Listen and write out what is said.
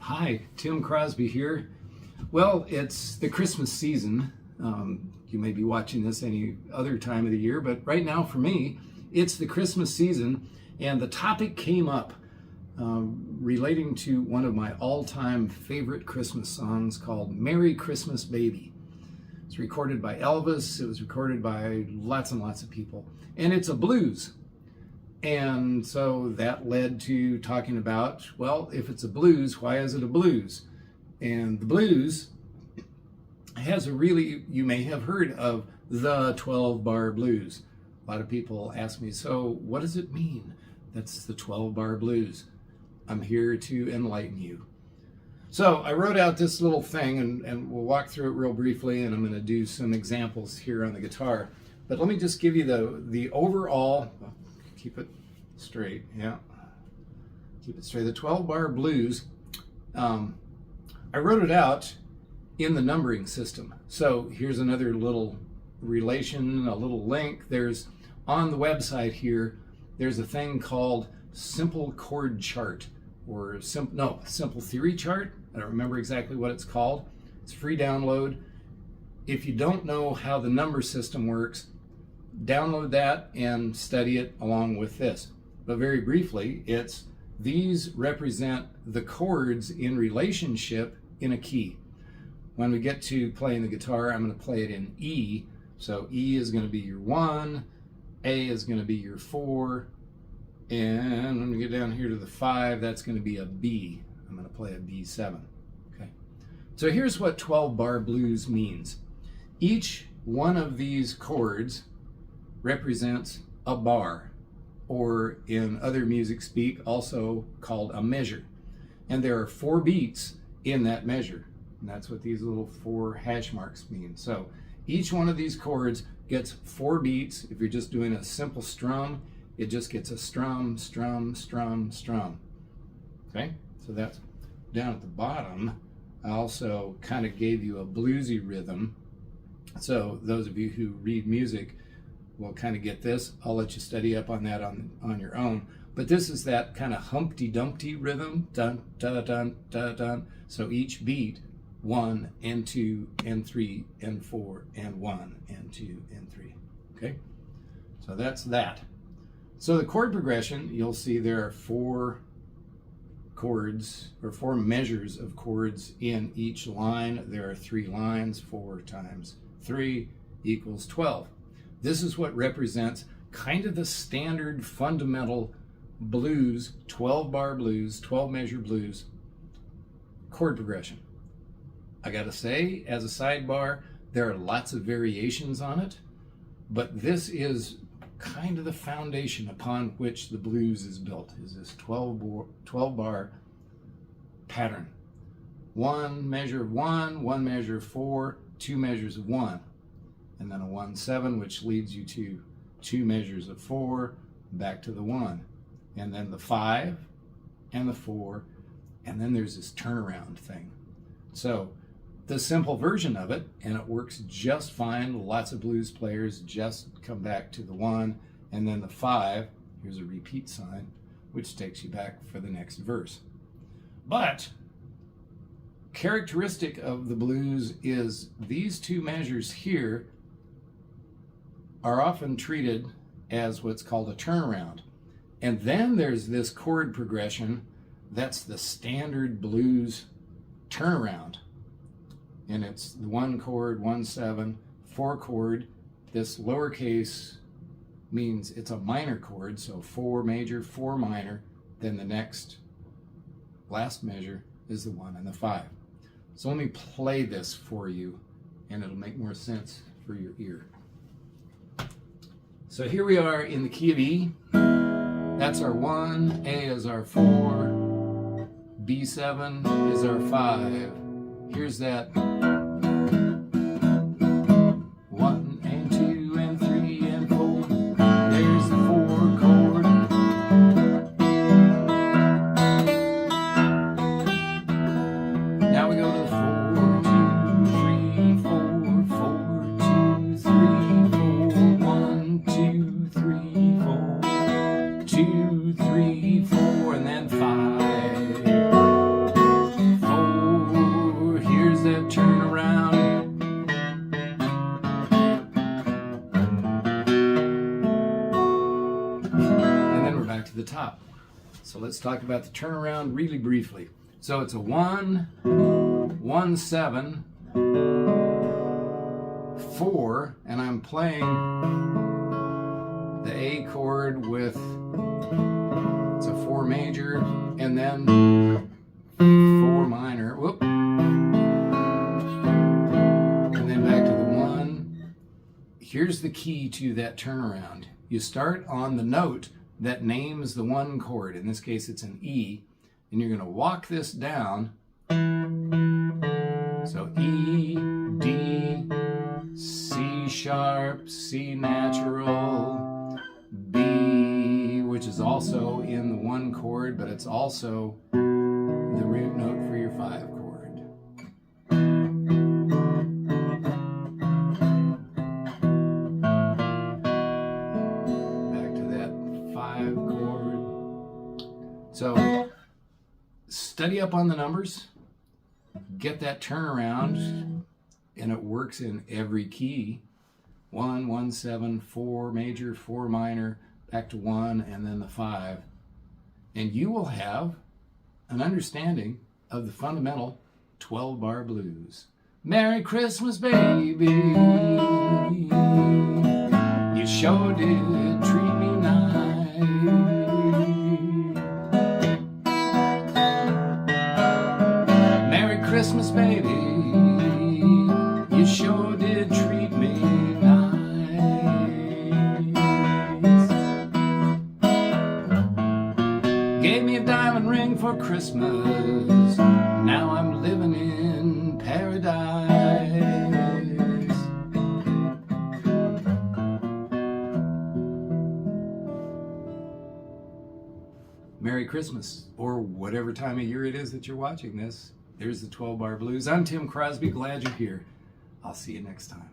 Hi, Tim Crosby here. Well, it's the Christmas season. You may be watching this any other time of the year, but right now for me, it's the Christmas season, and the topic came up relating to one of my all-time favorite Christmas songs called Merry Christmas Baby. It's recorded by Elvis. It was recorded by lots and lots of people, and it's a blues. And so that led to talking about, well, if it's a blues, why is it a blues? And the blues has a really, you may have heard of the 12-bar blues. A lot of people ask me, so what does it mean? That's the 12-bar blues. I'm here to enlighten you. So I wrote out this little thing, and we'll walk through it real briefly, and I'm going to do some examples here on the guitar. But let me just give you the overall, keep it straight, yeah. Keep it straight. The 12-bar blues, I wrote it out in the numbering system. So here's another little relation, a little link. There's, on the website here, there's a thing called Simple Chord Chart, or Simple Theory Chart. I don't remember exactly what it's called. It's a free download. If you don't know how the number system works, download that and study it along with this. But very briefly, it's these represent the chords in relationship in a key. When we get to playing the guitar, I'm going to play it in E. So E is going to be your 1, A is going to be your 4, and when we get down here to the 5, that's going to be a B. I'm going to play a B7. Okay. So here's what 12-bar blues means. Each one of these chords represents a bar, or in other music speak, also called a measure. And there are 4 beats in that measure. And that's what these little 4 hash marks mean. So each one of these chords gets 4 beats. If you're just doing a simple strum, it just gets a strum, strum, strum, strum. Okay? So that's down at the bottom. I also kind of gave you a bluesy rhythm. So those of you who read music will kind of get this. I'll let you study up on that on your own. But this is that kind of Humpty Dumpty rhythm. Dun, dun, dun, dun, dun. So each beat, 1 and 2 and 3 and 4 and 1 and 2 and 3. Okay? So that's that. So the chord progression, you'll see there are 4 chords, or 4 measures of chords in each line. There are 3 lines. 4 times 3 equals 12. This is what represents kind of the standard fundamental blues, 12-bar blues, 12-measure blues chord progression. I gotta say, as a sidebar, there are lots of variations on it, but this is kind of the foundation upon which the blues is built, is this 12-bar pattern. 1 measure of 1, 1 measure of 4, 2 measures of 1. And then a 1-7, which leads you to 2 measures of 4, back to the 1. And then the 5 and the 4, and then there's this turnaround thing. So the simple version of it, and it works just fine. Lots of blues players just come back to the 1, and then the 5, here's a repeat sign, which takes you back for the next verse. But characteristic of the blues is these 2 measures here are often treated as what's called a turnaround. And then there's this chord progression that's the standard blues turnaround. And it's the 1 chord, 1-7, 4 chord. This lowercase means it's a minor chord, so 4 major, 4 minor. Then the next, last measure is the 1 and the 5. So let me play this for you, and it'll make more sense for your ear. So here we are in the key of E. That's our 1, A is our 4, B7 is our 5. Here's that 1 and 2 and 3 and 4. There's the 4 chord. Now we go to the 4, 2, 3, 4, 4, 2, 3, 4, 1, 2, 3, 4, 2, 3, 4, and then 5. So let's talk about the turnaround really briefly. So it's a 1, 1, 7, 4, and I'm playing the A chord with, it's a 4 major, and then 4 minor, whoop, and then back to the 1. Here's the key to that turnaround. You start on the note that names the 1 chord. In this case, it's an E, and you're going to walk this down. So E, D, C sharp, C natural, B, which is also in the 1 chord, but it's also the root note for your 5 chord. Back to that 5 chord. So study up on the numbers, get that turnaround, and it works in every key. 1, 1, 7, 4 major, 4 minor, back to 1, and then the 5. And you will have an understanding of the fundamental 12-bar blues. Merry Christmas, baby. You sure did treat me nice. Merry Christmas, baby. You sure did treat me nice. Gave me a diamond ring for Christmas. Now I'm living in paradise. Merry Christmas, or whatever time of year it is that you're watching this. There's the 12-bar blues. I'm Tim Crosby. Glad you're here. I'll see you next time.